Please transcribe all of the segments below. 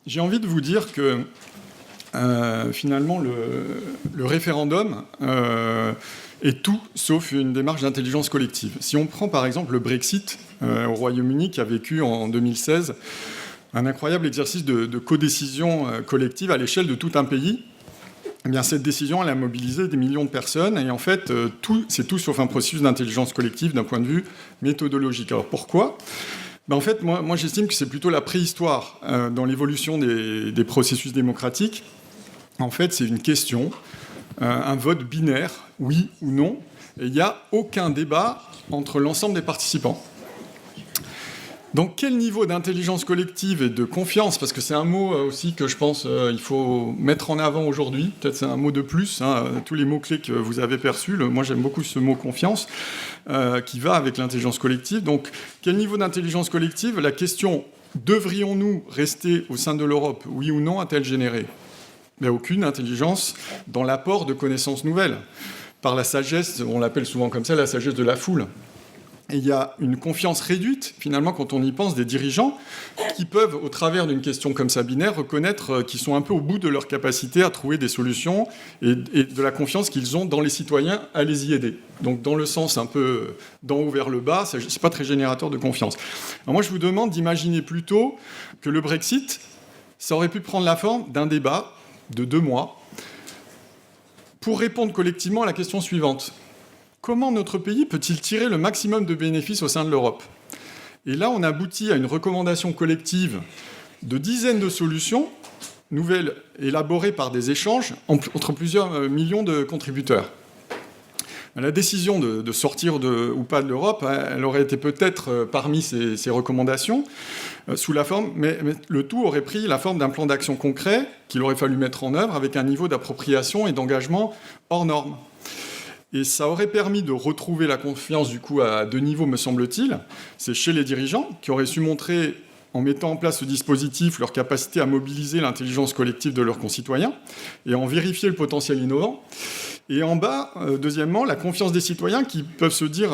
J'ai envie de vous dire que finalement, le référendum est tout sauf une démarche d'intelligence collective. Si on prend par exemple le Brexit au Royaume-Uni, qui a vécu en 2016 un incroyable exercice de codécision collective à l'échelle de tout un pays, eh bien, cette décision, elle a mobilisé des millions de personnes, et en fait, c'est tout sauf un processus d'intelligence collective d'un point de vue méthodologique. Alors pourquoi ? En fait, moi j'estime que c'est plutôt la préhistoire dans l'évolution des processus démocratiques. En fait, c'est une question, un vote binaire, oui ou non, et il n'y a aucun débat entre l'ensemble des participants. Donc, quel niveau d'intelligence collective et de confiance, parce que c'est un mot aussi que je pense il faut mettre en avant aujourd'hui, peut-être c'est un mot de plus, tous les mots-clés que vous avez perçus, moi j'aime beaucoup ce mot confiance, qui va avec l'intelligence collective. Donc, quel niveau d'intelligence collective ? La question « devrions-nous rester au sein de l'Europe, oui ou non » a-t-elle généré ? Il n'y a aucune intelligence dans l'apport de connaissances nouvelles. Par la sagesse, on l'appelle souvent comme ça, la sagesse de la foule. Et il y a une confiance réduite, finalement, quand on y pense, des dirigeants qui peuvent, au travers d'une question comme ça binaire, reconnaître qu'ils sont un peu au bout de leur capacité à trouver des solutions et de la confiance qu'ils ont dans les citoyens à les y aider. Donc, dans le sens un peu d'en haut vers le bas, c'est pas très générateur de confiance. Alors moi, je vous demande d'imaginer plutôt que le Brexit, ça aurait pu prendre la forme d'un débat de 2 mois pour répondre collectivement à la question suivante. Comment notre pays peut-il tirer le maximum de bénéfices au sein de l'Europe ? Et là, on aboutit à une recommandation collective de dizaines de solutions nouvelles élaborées par des échanges entre plusieurs millions de contributeurs. La décision de sortir ou pas de l'Europe, elle aurait été peut-être parmi ces recommandations, sous la forme, mais le tout aurait pris la forme d'un plan d'action concret qu'il aurait fallu mettre en œuvre avec un niveau d'appropriation et d'engagement hors norme. Et ça aurait permis de retrouver la confiance, du coup, à 2 niveaux, me semble-t-il. C'est chez les dirigeants, qui auraient su montrer, en mettant en place ce dispositif, leur capacité à mobiliser l'intelligence collective de leurs concitoyens et en vérifier le potentiel innovant. Et en bas, deuxièmement, la confiance des citoyens qui peuvent se dire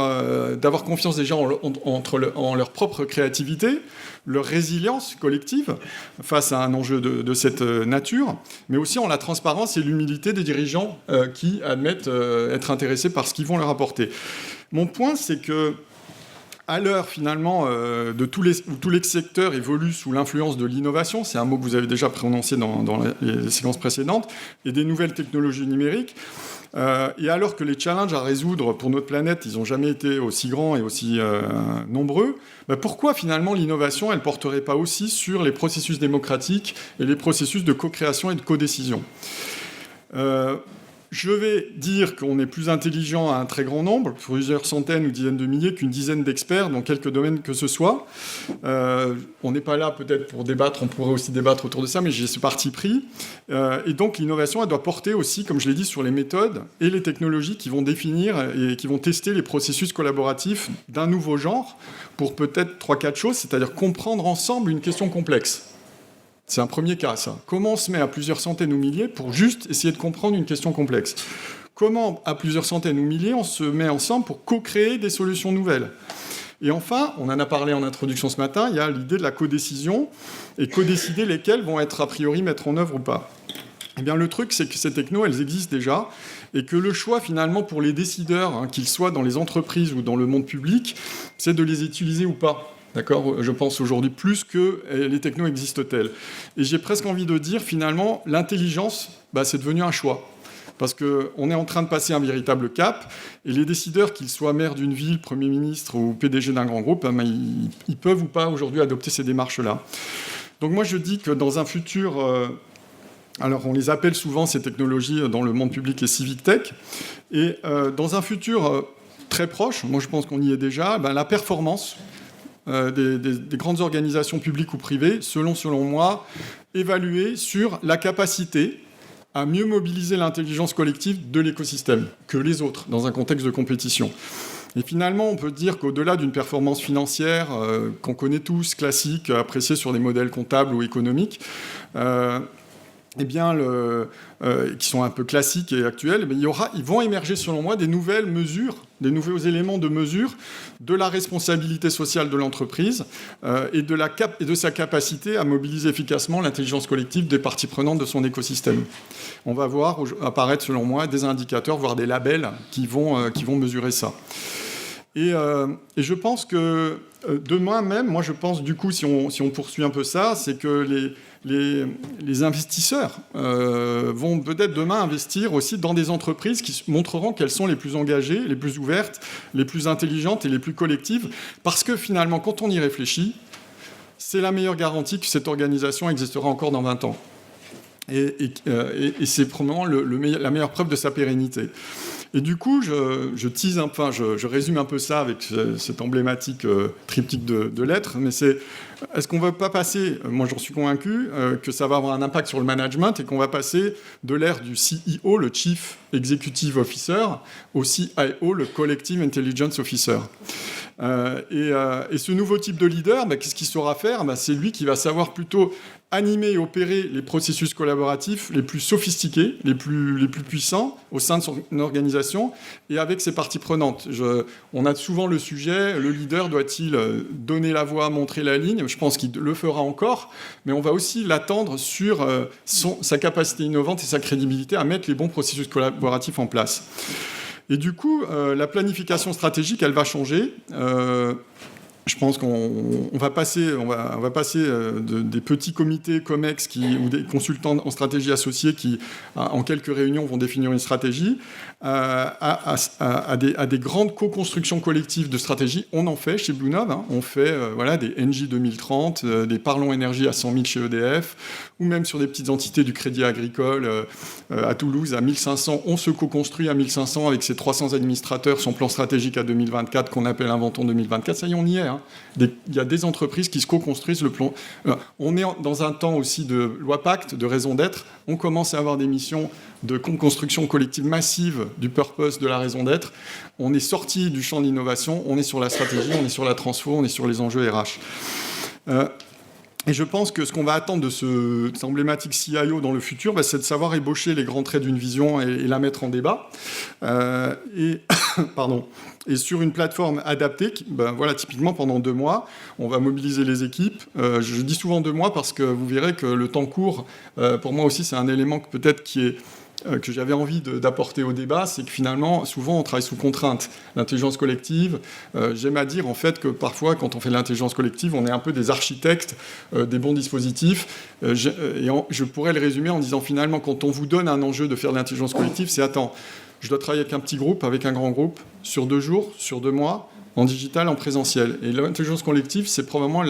d'avoir confiance déjà en leur propre créativité, leur résilience collective face à un enjeu de cette nature, mais aussi en la transparence et l'humilité des dirigeants qui admettent être intéressés par ce qu'ils vont leur apporter. Mon point, c'est que à l'heure, finalement, où tous les secteurs évoluent sous l'influence de l'innovation, c'est un mot que vous avez déjà prononcé dans les séquences précédentes, et des nouvelles technologies numériques, et alors que les challenges à résoudre pour notre planète, ils n'ont jamais été aussi grands et aussi nombreux, pourquoi finalement l'innovation, elle ne porterait pas aussi sur les processus démocratiques et les processus de co-création et de co-décision ? Je vais dire qu'on est plus intelligent à un très grand nombre, plusieurs centaines ou dizaines de milliers, qu'une dizaine d'experts dans quelques domaines que ce soit. On n'est pas là peut-être pour débattre, on pourrait aussi débattre autour de ça, mais j'ai ce parti pris. Et donc l'innovation, elle doit porter aussi, comme je l'ai dit, sur les méthodes et les technologies qui vont définir et qui vont tester les processus collaboratifs d'un nouveau genre pour peut-être 3-4 choses, c'est-à-dire comprendre ensemble une question complexe. C'est un premier cas, ça. Comment on se met à plusieurs centaines ou milliers pour juste essayer de comprendre une question complexe ? Comment, à plusieurs centaines ou milliers, on se met ensemble pour co-créer des solutions nouvelles ? Et enfin, on en a parlé en introduction ce matin, il y a l'idée de la codécision, et codécider lesquelles vont être a priori mettre en œuvre ou pas. Eh bien, le truc, c'est que ces technos, elles existent déjà, et que le choix, finalement, pour les décideurs, qu'ils soient dans les entreprises ou dans le monde public, c'est de les utiliser ou pas. D'accord ? Je pense aujourd'hui plus que les technos existent-elles. Et j'ai presque envie de dire, finalement, l'intelligence, c'est devenu un choix. Parce qu'on est en train de passer un véritable cap, et les décideurs, qu'ils soient maires d'une ville, Premier ministre ou PDG d'un grand groupe, ils peuvent ou pas aujourd'hui adopter ces démarches-là. Donc moi, je dis que dans un futur... alors, on les appelle souvent, ces technologies, dans le monde public, les civic tech. Et dans un futur très proche, moi je pense qu'on y est déjà, la performance... des grandes organisations publiques ou privées, selon moi, évaluées sur la capacité à mieux mobiliser l'intelligence collective de l'écosystème que les autres, dans un contexte de compétition. Et finalement, on peut dire qu'au-delà d'une performance financière qu'on connaît tous, classique, appréciée sur des modèles comptables ou économiques, eh bien, qui sont un peu classiques et actuels, mais ils vont émerger, selon moi, des nouvelles mesures, des nouveaux éléments de mesure de la responsabilité sociale de l'entreprise et de sa capacité à mobiliser efficacement l'intelligence collective des parties prenantes de son écosystème. On va voir apparaître, selon moi, des indicateurs, voire des labels qui vont mesurer ça. Et je pense que demain même, moi je pense du coup, si on poursuit un peu ça, c'est que les investisseurs vont peut-être demain investir aussi dans des entreprises qui montreront qu'elles sont les plus engagées, les plus ouvertes, les plus intelligentes et les plus collectives, parce que finalement, quand on y réfléchit, c'est la meilleure garantie que cette organisation existera encore dans 20 ans. Et c'est probablement la meilleure preuve de sa pérennité. Et du coup, je résume un peu ça avec cette emblématique triptyque de lettres, mais est-ce qu'on ne va pas passer, moi j'en suis convaincu, que ça va avoir un impact sur le management et qu'on va passer de l'ère du CEO, le Chief Executive Officer, au CIO, le Collective Intelligence Officer. Et ce nouveau type de leader, qu'est-ce qu'il saura faire ? C'est lui qui va savoir plutôt animer et opérer les processus collaboratifs les plus sophistiqués, les plus puissants au sein de son organisation et avec ses parties prenantes. On a souvent le sujet, le leader doit-il donner la voix, montrer la ligne ? Je pense qu'il le fera encore, mais on va aussi l'attendre sur sa capacité innovante et sa crédibilité à mettre les bons processus collaboratifs en place. Et du coup, la planification stratégique, elle va changer. Je pense qu'on va passer des petits comités COMEX ou des consultants en stratégie associés qui, en quelques réunions, vont définir une stratégie, à des grandes co-constructions collectives de stratégie. On en fait chez Bluenov. On fait des NJ 2030, des Parlons Énergie à 100 000 chez EDF, ou même sur des petites entités du Crédit Agricole à Toulouse, à 1500. On se co-construit à 1500 avec ses 300 administrateurs, son plan stratégique à 2024 qu'on appelle Inventons 2024. Ça y est, on y est. Il y a des entreprises qui se co-construisent le plan. On est dans un temps aussi de loi Pacte, de raison d'être. On commence à avoir des missions de construction collective massive du purpose, de la raison d'être. On est sorti du champ de l'innovation, on est sur la stratégie, on est sur la transfo, on est sur les enjeux RH. Et je pense que ce qu'on va attendre de cet emblématique CIO dans le futur, c'est de savoir ébaucher les grands traits d'une vision et la mettre en débat. Et sur une plateforme adaptée, typiquement pendant 2 mois, on va mobiliser les équipes. Je dis souvent 2 mois parce que vous verrez que le temps court, pour moi aussi, c'est un élément que j'avais envie d'apporter au débat, c'est que finalement, souvent, on travaille sous contrainte. L'intelligence collective, j'aime à dire en fait que parfois, quand on fait de l'intelligence collective, on est un peu des architectes des bons dispositifs. Je pourrais le résumer en disant finalement, quand on vous donne un enjeu de faire de l'intelligence collective, c'est attends, je dois travailler avec un petit groupe, avec un grand groupe, sur 2 jours, sur 2 mois, en digital, en présentiel. Et l'intelligence collective, c'est probablement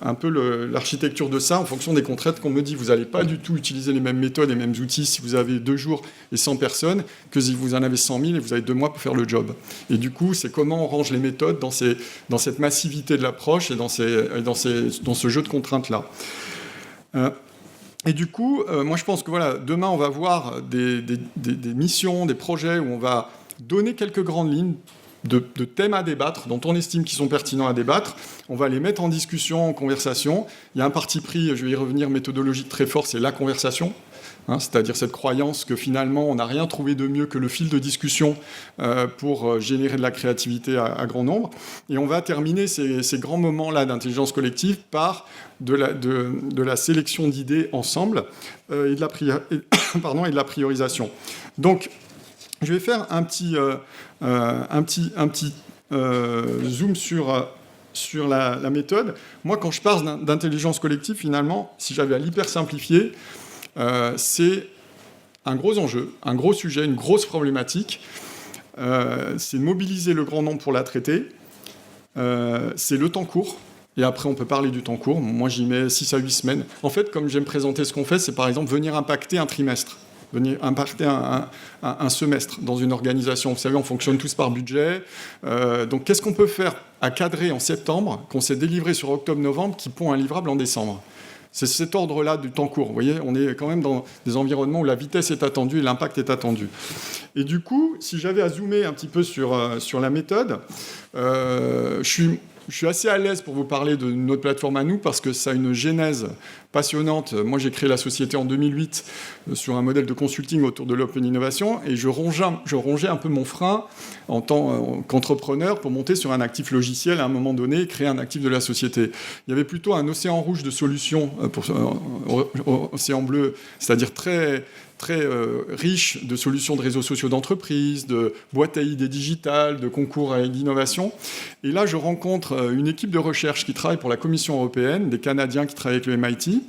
un peu l'architecture de ça en fonction des contraintes qu'on me dit. Vous n'allez pas du tout utiliser les mêmes méthodes et les mêmes outils si vous avez 2 jours et 100 personnes que si vous en avez 100 000 et vous avez 2 mois pour faire le job. Et du coup, c'est comment on range les méthodes dans cette massivité de l'approche et dans ce jeu de contraintes-là. Et du coup, moi je pense que demain on va voir des missions, des projets où on va donner quelques grandes lignes de thèmes à débattre, dont on estime qu'ils sont pertinents à débattre. On va les mettre en discussion, en conversation. Il y a un parti pris, je vais y revenir, méthodologique très fort, c'est la conversation. C'est-à-dire cette croyance que finalement on n'a rien trouvé de mieux que le fil de discussion pour générer de la créativité à grand nombre. Et on va terminer ces grands moments-là d'intelligence collective par de la sélection d'idées ensemble et de la priorisation. Donc, je vais faire un petit zoom sur la méthode. Moi, quand je parle d'intelligence collective, finalement, si j'avais à l'hyper simplifier, c'est un gros enjeu, un gros sujet, une grosse problématique. C'est de mobiliser le grand nombre pour la traiter. C'est le temps court. Et après, on peut parler du temps court. Moi, j'y mets 6 à 8 semaines. En fait, comme j'aime présenter ce qu'on fait, c'est par exemple venir impacter un trimestre, venir impacter un semestre dans une organisation. Vous savez, on fonctionne tous par budget. Donc, qu'est-ce qu'on peut faire à cadrer en septembre, qu'on s'est délivré sur octobre-novembre, qui pond un livrable en décembre ? C'est cet ordre-là du temps court. Vous voyez, on est quand même dans des environnements où la vitesse est attendue et l'impact est attendu. Et du coup, si j'avais à zoomer un petit peu sur la méthode, je suis je suis assez à l'aise pour vous parler de notre plateforme à nous parce que ça a une genèse passionnante. Moi, j'ai créé la société en 2008 sur un modèle de consulting autour de l'open innovation et je rongeais un peu mon frein en tant qu'entrepreneur pour monter sur un actif logiciel à un moment donné et créer un actif de la société. Il y avait plutôt un océan rouge de solutions pour océan bleu, c'est-à-dire très riche de solutions de réseaux sociaux d'entreprise, de boîtes à idées digitales, de concours d'innovation. Et là, je rencontre une équipe de recherche qui travaille pour la Commission européenne, des Canadiens qui travaillent avec le MIT,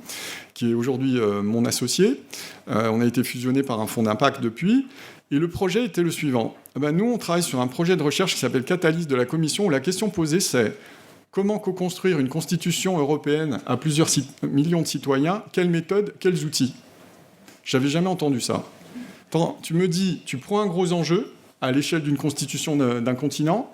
qui est aujourd'hui mon associé. On a été fusionné par un fonds d'impact depuis. Et le projet était le suivant. Nous, on travaille sur un projet de recherche qui s'appelle Catalyse de la Commission, où la question posée, c'est comment co-construire une constitution européenne à plusieurs millions de citoyens? Quelles méthodes? Quels outils? J'avais jamais entendu ça. Attends, tu me dis, tu prends un gros enjeu à l'échelle d'une constitution d'un continent,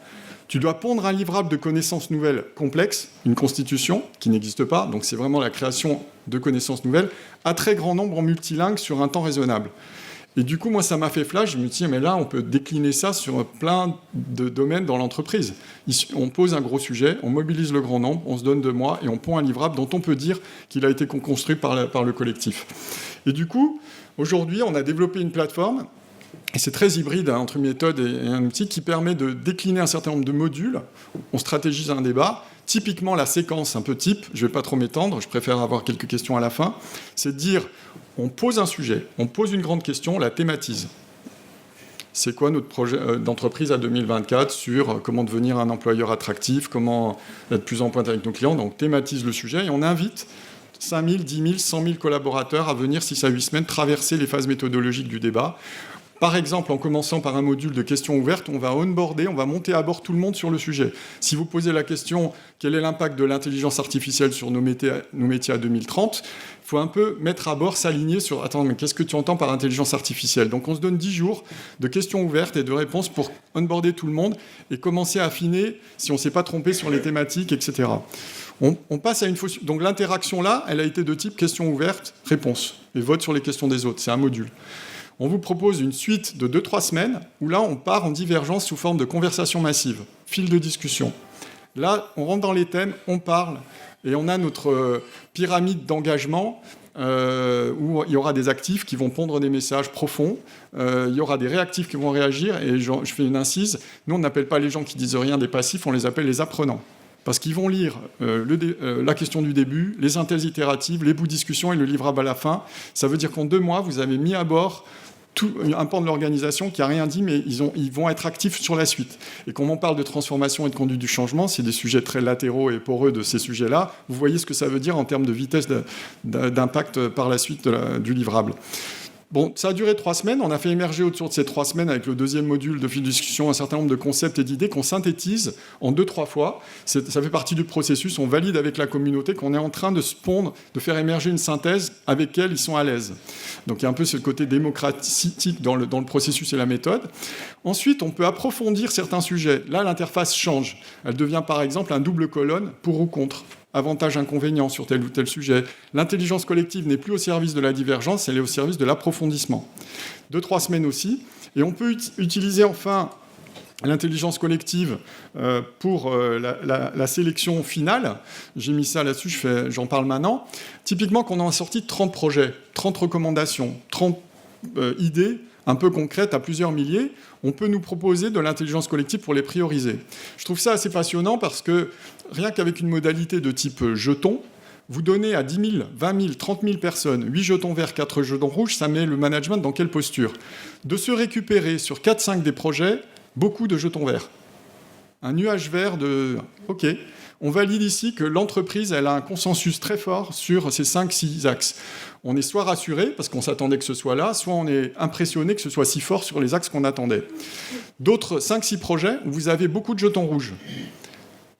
tu dois pondre un livrable de connaissances nouvelles complexes, une constitution qui n'existe pas, donc c'est vraiment la création de connaissances nouvelles, à très grand nombre en multilingue sur un temps raisonnable. Et du coup, moi, ça m'a fait flash. Je me dis, mais là, on peut décliner ça sur plein de domaines dans l'entreprise. On pose un gros sujet, on mobilise le grand nombre, on se donne 2 mois et on pond un livrable dont on peut dire qu'il a été construit par le collectif. Et du coup, aujourd'hui, on a développé une plateforme, et c'est très hybride entre une méthode et un outil qui permet de décliner un certain nombre de modules. On stratégise un débat. Typiquement, la séquence un peu type, je ne vais pas trop m'étendre, je préfère avoir quelques questions à la fin, c'est de dire, on pose un sujet, on pose une grande question, on la thématise. C'est quoi notre projet d'entreprise à 2024 sur comment devenir un employeur attractif, comment être plus en pointe avec nos clients. Donc, on thématise le sujet et on invite 5 000, 10 000, 100 000 collaborateurs à venir 6 à 8 semaines traverser les phases méthodologiques du débat. Par exemple, en commençant par un module de questions ouvertes, on va onboarder, on va monter à bord tout le monde sur le sujet. Si vous posez la question, quel est l'impact de l'intelligence artificielle sur nos métiers à 2030 ? Il faut un peu mettre à bord, s'aligner sur « Attends, mais qu'est-ce que tu entends par intelligence artificielle ?» Donc on se donne 10 jours de questions ouvertes et de réponses pour onboarder tout le monde et commencer à affiner si on ne s'est pas trompé sur les thématiques, etc. On passe à une fausse... Donc l'interaction là, elle a été de type questions ouvertes, réponses, et vote sur les questions des autres. C'est un module. On vous propose une suite de 2-3 semaines où là, on part en divergence sous forme de conversation massive, fil de discussion. Là, on rentre dans les thèmes, on parle, et on a notre pyramide d'engagement où il y aura des actifs qui vont pondre des messages profonds, il y aura des réactifs qui vont réagir, et je fais une incise. Nous, on n'appelle pas les gens qui disent rien des passifs, on les appelle les apprenants. Parce qu'ils vont lire la question du début, les synthèses itératives, les bouts de discussion et le livrable à la fin. Ça veut dire qu'en 2 mois, vous avez mis à bord un pan de l'organisation qui n'a rien dit, mais ils vont être actifs sur la suite. Et quand on parle de transformation et de conduite du changement, c'est des sujets très latéraux et poreux de ces sujets-là. Vous voyez ce que ça veut dire en termes de vitesse d'impact par la suite du livrable. Bon, ça a duré 3 semaines. On a fait émerger autour de ces 3 semaines, avec le deuxième module de fil de discussion, un certain nombre de concepts et d'idées qu'on synthétise en 2-3 fois. Ça fait partie du processus. On valide avec la communauté qu'on est en train de se pondre, de faire émerger une synthèse avec laquelle ils sont à l'aise. Donc il y a un peu ce côté démocratique dans le processus et la méthode. Ensuite, on peut approfondir certains sujets. Là, l'interface change. Elle devient par exemple un double colonne pour ou contre. Avantages, inconvénients sur tel ou tel sujet. L'intelligence collective n'est plus au service de la divergence, elle est au service de l'approfondissement. 2-3 semaines aussi. Et on peut utiliser enfin l'intelligence collective pour la sélection finale. J'ai mis ça là-dessus, j'en parle maintenant. Typiquement, quand on a sorti 30 projets, 30 recommandations, 30 idées un peu concrètes à plusieurs milliers, on peut nous proposer de l'intelligence collective pour les prioriser. Je trouve ça assez passionnant parce que rien qu'avec une modalité de type jeton, vous donnez à 10 000, 20 000, 30 000 personnes 8 jetons verts, 4 jetons rouges, ça met le management dans quelle posture ? De se récupérer sur 4-5 des projets, beaucoup de jetons verts. Un nuage vert de « OK ». On valide ici que l'entreprise elle a un consensus très fort sur ces 5-6 axes. On est soit rassuré, parce qu'on s'attendait que ce soit là, soit on est impressionné que ce soit si fort sur les axes qu'on attendait. D'autres 5-6 projets où vous avez beaucoup de jetons rouges.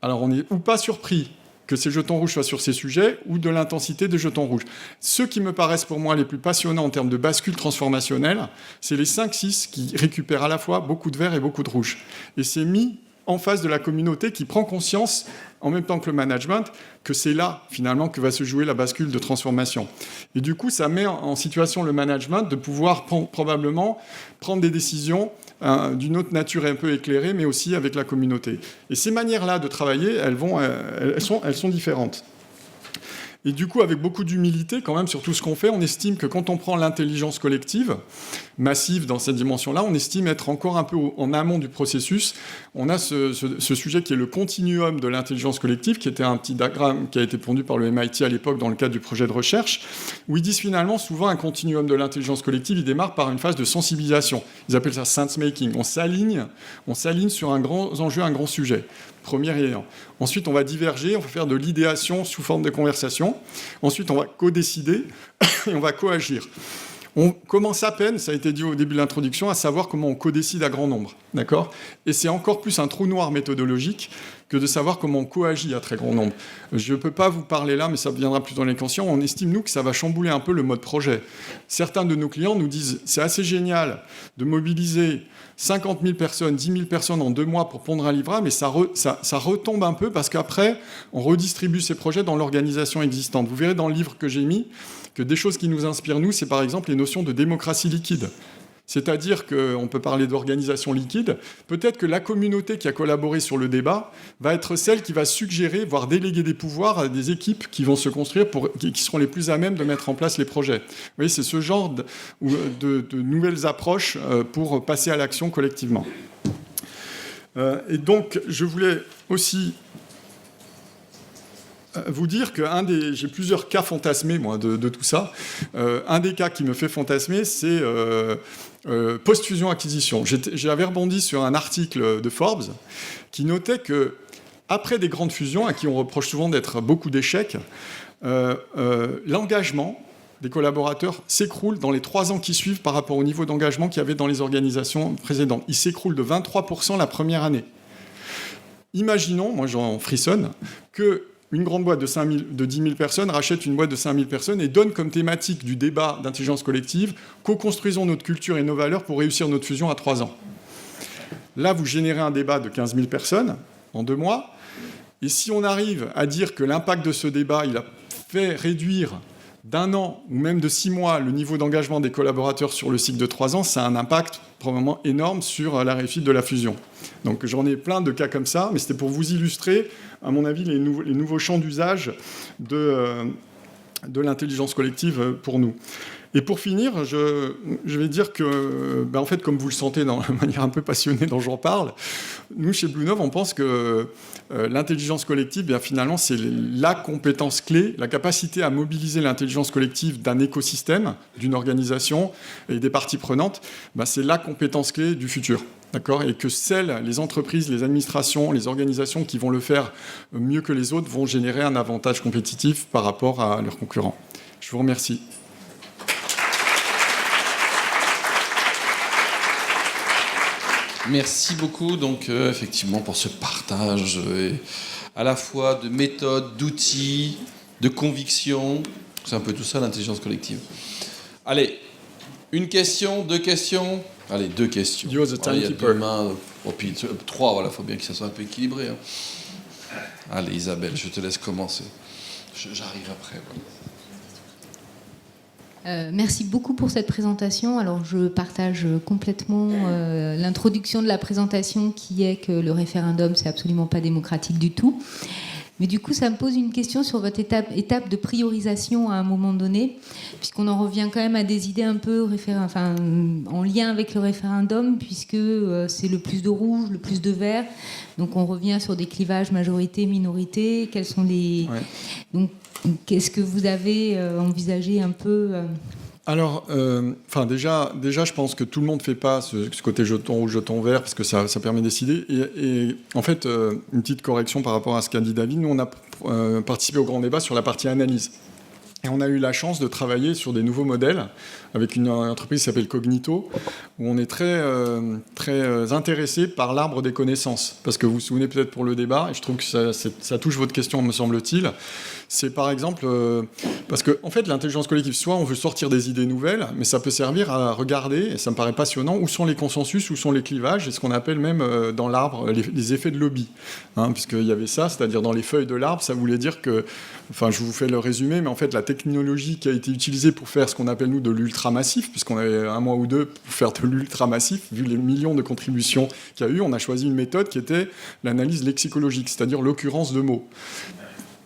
Alors on n'est ou pas surpris que ces jetons rouges soient sur ces sujets, ou de l'intensité des jetons rouges. Ceux qui me paraissent pour moi les plus passionnants en termes de bascule transformationnelle, c'est les 5-6 qui récupèrent à la fois beaucoup de vert et beaucoup de rouge. Et c'est mis en face de la communauté qui prend conscience, en même temps que le management, que c'est là, finalement, que va se jouer la bascule de transformation. Et du coup, ça met en situation le management de pouvoir probablement prendre des décisions d'une autre nature un peu éclairée, mais aussi avec la communauté. Et ces manières-là de travailler, elles sont différentes. Et du coup, avec beaucoup d'humilité, quand même, sur tout ce qu'on fait, on estime que quand on prend l'intelligence collective, massive dans cette dimension-là, on estime être encore un peu en amont du processus. On a ce sujet qui est le continuum de l'intelligence collective, qui était un petit diagramme qui a été pondu par le MIT à l'époque dans le cadre du projet de recherche, où ils disent finalement, souvent, un continuum de l'intelligence collective, il démarre par une phase de sensibilisation. Ils appellent ça sense-making. On s'aligne sur un grand enjeu, un grand sujet. Premier élément. Ensuite, on va diverger, on va faire de l'idéation sous forme de conversation. Ensuite, on va co-décider et on va coagir. On commence à peine, ça a été dit au début de l'introduction, à savoir comment on co-décide à grand nombre. D'accord ? Et c'est encore plus un trou noir méthodologique que de savoir comment on coagit à très grand nombre. Je ne peux pas vous parler là, mais ça viendra plus dans les conscients. On estime, nous, que ça va chambouler un peu le mode projet. Certains de nos clients nous disent « c'est assez génial de mobiliser 50 000 personnes, 10 000 personnes en 2 mois pour pondre un livrable, mais ça retombe un peu parce qu'après, on redistribue ces projets dans l'organisation existante. » Vous verrez dans le livre que j'ai mis que des choses qui nous inspirent, nous, c'est par exemple les notions de démocratie liquide. C'est-à-dire qu'on peut parler d'organisation liquide. Peut-être que la communauté qui a collaboré sur le débat va être celle qui va suggérer, voire déléguer des pouvoirs à des équipes qui vont se construire, qui seront les plus à même de mettre en place les projets. Vous voyez, c'est ce genre de nouvelles approches pour passer à l'action collectivement. Et donc, je voulais aussi vous dire que j'ai plusieurs cas fantasmés, moi, de tout ça. Un des cas qui me fait fantasmer, c'est post-fusion-acquisition. J'avais rebondi sur un article de Forbes qui notait que après des grandes fusions, à qui on reproche souvent d'être beaucoup d'échecs, l'engagement des collaborateurs s'écroule dans les 3 ans qui suivent par rapport au niveau d'engagement qu'il y avait dans les organisations précédentes. Il s'écroule de 23% la première année. Imaginons, moi j'en frissonne, qu'une grande boîte de 10 000 personnes rachète une boîte de 5 000 personnes et donne comme thématique du débat d'intelligence collective « Co-construisons notre culture et nos valeurs pour réussir notre fusion à 3 ans ». Là, vous générez un débat de 15 000 personnes en 2 mois. Et si on arrive à dire que l'impact de ce débat, il a fait réduire d'1 an ou même de 6 mois le niveau d'engagement des collaborateurs sur le cycle de 3 ans, ça a un impact probablement énorme sur la réussite de la fusion. Donc j'en ai plein de cas comme ça, mais c'était pour vous illustrer, à mon avis, les nouveaux champs d'usage de l'intelligence collective pour nous. Et pour finir, je vais dire que, en fait, comme vous le sentez de manière un peu passionnée dont j'en parle, nous, chez Bluenov, on pense que l'intelligence collective, finalement, c'est la compétence clé, la capacité à mobiliser l'intelligence collective d'un écosystème, d'une organisation et des parties prenantes, c'est la compétence clé du futur. D'accord ? Et que les entreprises, les administrations, les organisations qui vont le faire mieux que les autres vont générer un avantage compétitif par rapport à leurs concurrents. Je vous remercie. Merci beaucoup, donc, effectivement, pour ce partage à la fois de méthodes, d'outils, de convictions. C'est un peu tout ça, l'intelligence collective. Allez, une question, 2 questions. Allez, 2 questions. You are the timekeeper. Puis 3, voilà, il faut bien que ça soit un peu équilibré. Hein. Allez, Isabelle, je te laisse commencer. J'arrive après. Voilà. Merci beaucoup pour cette présentation. Alors, je partage complètement l'introduction de la présentation qui est que le référendum, c'est absolument pas démocratique du tout. Mais du coup, ça me pose une question sur votre étape de priorisation à un moment donné, puisqu'on en revient quand même à des idées un peu en lien avec le référendum, puisque c'est le plus de rouge, le plus de vert. Donc, on revient sur des clivages majorité-minorité. Quels sont les... Ouais. Donc, qu'est-ce que vous avez envisagé un peu Alors, déjà, je pense que tout le monde ne fait pas ce côté jeton rouge, jeton vert, parce que ça permet de décider. Et en fait, une petite correction par rapport à ce qu'a dit David, nous, on a participé au grand débat sur la partie analyse. Et on a eu la chance de travailler sur des nouveaux modèles avec une entreprise qui s'appelle Cognito, où on est très intéressé par l'arbre des connaissances. Parce que vous vous souvenez peut-être pour le débat, et je trouve que ça touche votre question, me semble-t-il, c'est par exemple... parce qu'en fait, l'intelligence collective, soit on veut sortir des idées nouvelles, mais ça peut servir à regarder, et ça me paraît passionnant, où sont les consensus, où sont les clivages, et ce qu'on appelle même dans l'arbre les effets de lobby. Puisqu'il y avait ça, c'est-à-dire dans les feuilles de l'arbre, ça voulait dire que... Enfin, je vous fais le résumé, mais en fait, la technologie qui a été utilisée pour faire ce qu'on appelle, nous, de l'ultramassif, puisqu'on avait 1 mois ou 2 pour faire de l'ultramassif, vu les millions de contributions qu'il y a eu, on a choisi une méthode qui était l'analyse lexicologique, c'est-à-dire l'occurrence de mots.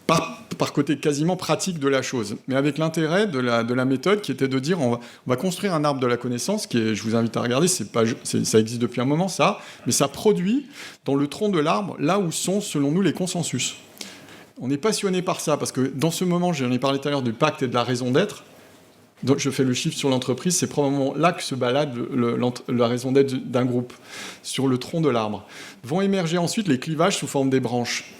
Par côté quasiment pratique de la chose, mais avec l'intérêt de la méthode qui était de dire on va construire un arbre de la connaissance, qui est, je vous invite à regarder, ça existe depuis un moment, ça, mais ça produit dans le tronc de l'arbre là où sont, selon nous, les consensus. On est passionné par ça, parce que dans ce moment, j'en ai parlé tout à l'heure du pacte et de la raison d'être, donc je fais le chiffre sur l'entreprise, c'est probablement là que se balade la raison d'être d'un groupe, sur le tronc de l'arbre. Vont émerger ensuite les clivages sous forme des branches.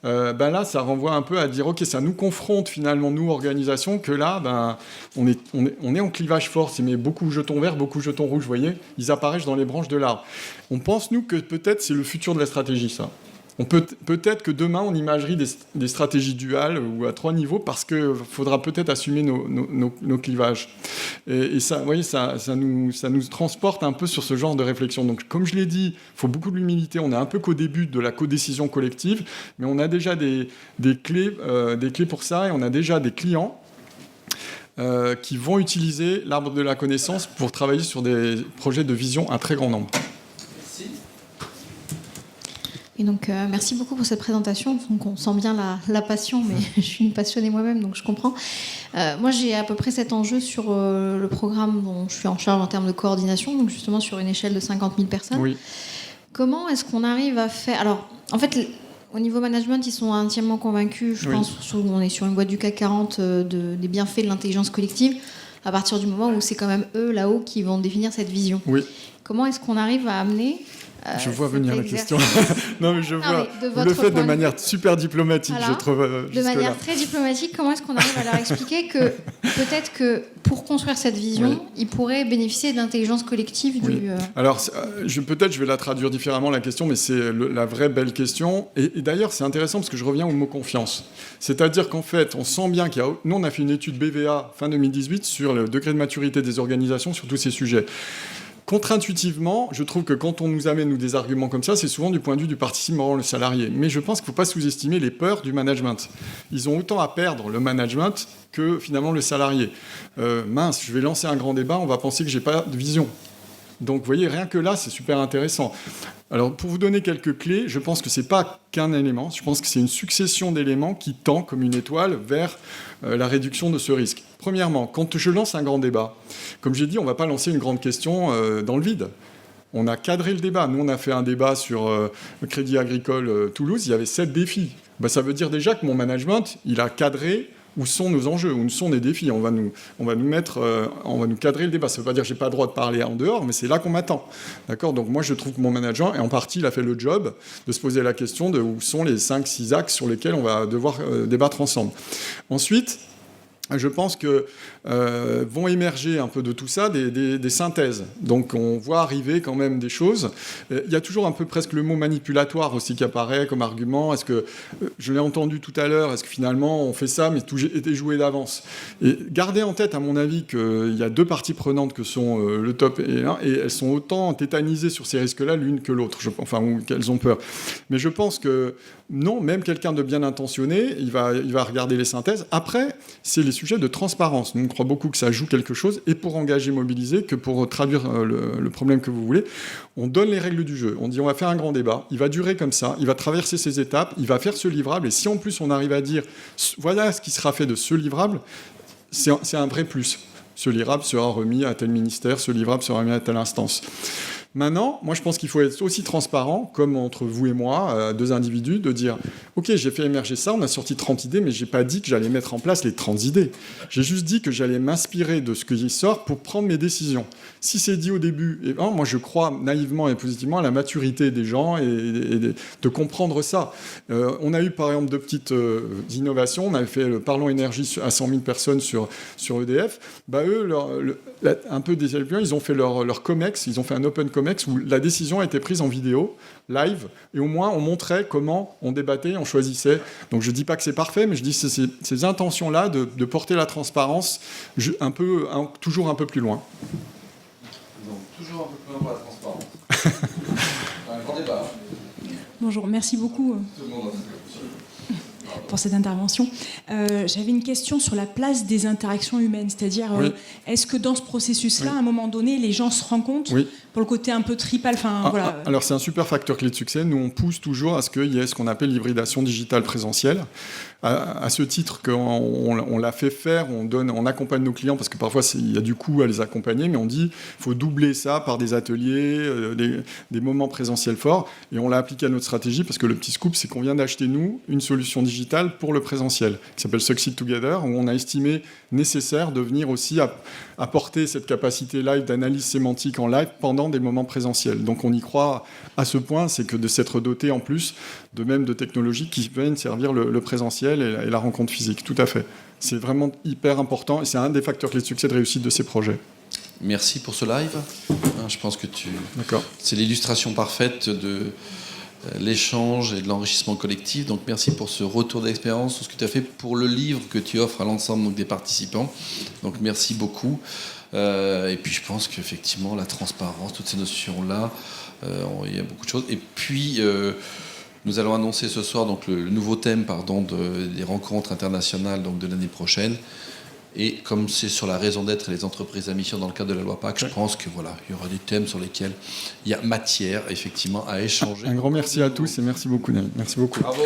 Là, ça renvoie un peu à dire, ok, ça nous confronte finalement, nous, organisations, que là, on est en clivage fort, mais beaucoup jetons verts, beaucoup jetons rouges, vous voyez, ils apparaissent dans les branches de l'arbre. On pense, nous, que peut-être c'est le futur de la stratégie, ça. Peut-être que demain, on imagerait des stratégies duales ou à 3 niveaux, parce qu'il faudra peut-être assumer nos clivages. Et ça, vous voyez, ça nous transporte un peu sur ce genre de réflexion. Donc, comme je l'ai dit, il faut beaucoup d'humilité. On est un peu qu'au début de la codécision collective, mais on a déjà des clés pour ça, et on a déjà des clients qui vont utiliser l'arbre de la connaissance pour travailler sur des projets de vision à très grand nombre. Et donc, merci beaucoup pour cette présentation. Donc, on sent bien la passion, mais je suis une passionnée moi-même, donc je comprends. Moi, j'ai à peu près cet enjeu sur le programme dont je suis en charge en termes de coordination, donc justement sur une échelle de 50 000 personnes. Oui. Comment est-ce qu'on arrive à faire... Alors, en fait, au niveau management, ils sont entièrement convaincus, je pense, on est sur une boîte du CAC 40, des bienfaits de l'intelligence collective, à partir du moment où c'est quand même eux, là-haut, qui vont définir cette vision. Oui. Comment est-ce qu'on arrive à amener... je vois venir la question. Non, mais je vois. Vous le faites de manière super diplomatique, voilà. Je trouve. De manière très diplomatique, comment est-ce qu'on arrive à leur expliquer que peut-être que pour construire cette vision, ils pourraient bénéficier de l'intelligence collective du... Alors, peut-être je vais la traduire différemment, la question, mais c'est la vraie belle question. Et d'ailleurs, c'est intéressant parce que je reviens au mot confiance. C'est-à-dire qu'en fait, on sent bien qu'il y a... Nous, on a fait une étude BVA fin 2018 sur le degré de maturité des organisations sur tous ces sujets. Contre-intuitivement, je trouve que quand on nous amène des arguments comme ça, c'est souvent du point de vue du participant, le salarié. Mais je pense qu'il ne faut pas sous-estimer les peurs du management. Ils ont autant à perdre, le management, que finalement le salarié. Mince, je vais lancer un grand débat, on va penser que je n'ai pas de vision. Donc vous voyez, rien que là, c'est super intéressant. Alors pour vous donner quelques clés, je pense que ce n'est pas qu'un élément, je pense que c'est une succession d'éléments qui tend comme une étoile vers la réduction de ce risque. Premièrement, quand je lance un grand débat, comme j'ai dit, on ne va pas lancer une grande question dans le vide. On a cadré le débat. Nous, on a fait un débat sur le Crédit Agricole Toulouse, il y avait 7 défis. Ça veut dire déjà que mon management, il a cadré où sont nos enjeux, où sont les défis. On va nous cadrer le débat. Ça ne veut pas dire que je n'ai pas le droit de parler en dehors, mais c'est là qu'on m'attend. D'accord ? Donc moi, je trouve que mon manager, et en partie, il a fait le job de se poser la question de où sont les 5-6 axes sur lesquels on va devoir débattre ensemble. Ensuite, je pense que vont émerger un peu de tout ça des synthèses. Donc on voit arriver quand même des choses. Il y a toujours un peu presque le mot manipulatoire aussi qui apparaît comme argument. Est-ce que, je l'ai entendu tout à l'heure, est-ce que finalement on fait ça mais tout était joué d'avance? Et gardez en tête à mon avis qu'il y a 2 parties prenantes que sont le top et 1, et elles sont autant tétanisées sur ces risques-là l'une que l'autre, ou qu'elles ont peur. Mais je pense que non, même quelqu'un de bien intentionné, il va regarder les synthèses. Après, c'est les sujets de transparence. Nous, on croit beaucoup que ça joue quelque chose, et pour engager, mobiliser, que pour traduire le problème que vous voulez, on donne les règles du jeu. On dit, on va faire un grand débat, il va durer comme ça, il va traverser ces étapes, il va faire ce livrable, et si en plus on arrive à dire, voilà ce qui sera fait de ce livrable, c'est un vrai plus. Ce livrable sera remis à tel ministère, ce livrable sera remis à telle instance. Maintenant, moi je pense qu'il faut être aussi transparent, comme entre vous et moi, deux individus, de dire « Ok, j'ai fait émerger ça, on a sorti 30 idées, mais j'ai pas dit que j'allais mettre en place les 30 idées. J'ai juste dit que j'allais m'inspirer de ce qui sort pour prendre mes décisions. » Si c'est dit au début, et moi je crois naïvement et positivement à la maturité des gens et de comprendre ça. On a eu par exemple 2 petites innovations. On avait fait le Parlons Énergie à 100 000 personnes sur EDF. Eux, un peu des élèves, ils ont fait leur COMEX, ils ont fait un Open COMEX où la décision a été prise en vidéo, live, et au moins on montrait comment on débattait, on choisissait. Donc je ne dis pas que c'est parfait, mais je dis ces intentions-là de porter la transparence toujours un peu plus loin. Donc, toujours un peu plus loin pour la transparence. Un grand débat. Bonjour, merci beaucoup pour cette intervention. J'avais une question sur la place des interactions humaines, c'est-à-dire est-ce que dans ce processus-là, à un moment donné, les gens se rendent compte pour le côté un peu tripal, voilà. Alors c'est un super facteur clé de succès. Nous on pousse toujours à ce qu'il y ait ce qu'on appelle l'hybridation digitale présentielle. À ce titre qu'on l'a fait faire, on accompagne nos clients parce que parfois il y a du coût à les accompagner, mais on dit il faut doubler ça par des ateliers, des moments présentiels forts, et on l'a appliqué à notre stratégie parce que le petit scoop, c'est qu'on vient d'acheter nous une solution digitale pour le présentiel qui s'appelle Succeed Together, où on a estimé nécessaire de venir aussi apporter cette capacité live d'analyse sémantique en live pendant des moments présentiels. Donc on y croit à ce point, c'est que de s'être doté en plus de technologies qui viennent servir le présentiel et la rencontre physique, tout à fait. C'est vraiment hyper important et c'est un des facteurs clés de succès de réussite de ces projets. Merci pour ce live. Je pense que D'accord. C'est l'illustration parfaite de l'échange et de l'enrichissement collectif. Donc merci pour ce retour d'expérience, sur ce que tu as fait pour le livre que tu offres à l'ensemble des participants. Donc merci beaucoup. Et puis je pense qu'effectivement la transparence, toutes ces notions-là, il y a beaucoup de choses. Et puis nous allons annoncer ce soir donc, le nouveau thème des rencontres internationales donc, de l'année prochaine. Et comme c'est sur la raison d'être et les entreprises à mission dans le cadre de la loi PAC, je pense que il y aura des thèmes sur lesquels il y a matière effectivement à échanger. Un grand merci à tous et merci beaucoup, Naïm. Merci beaucoup. Bravo.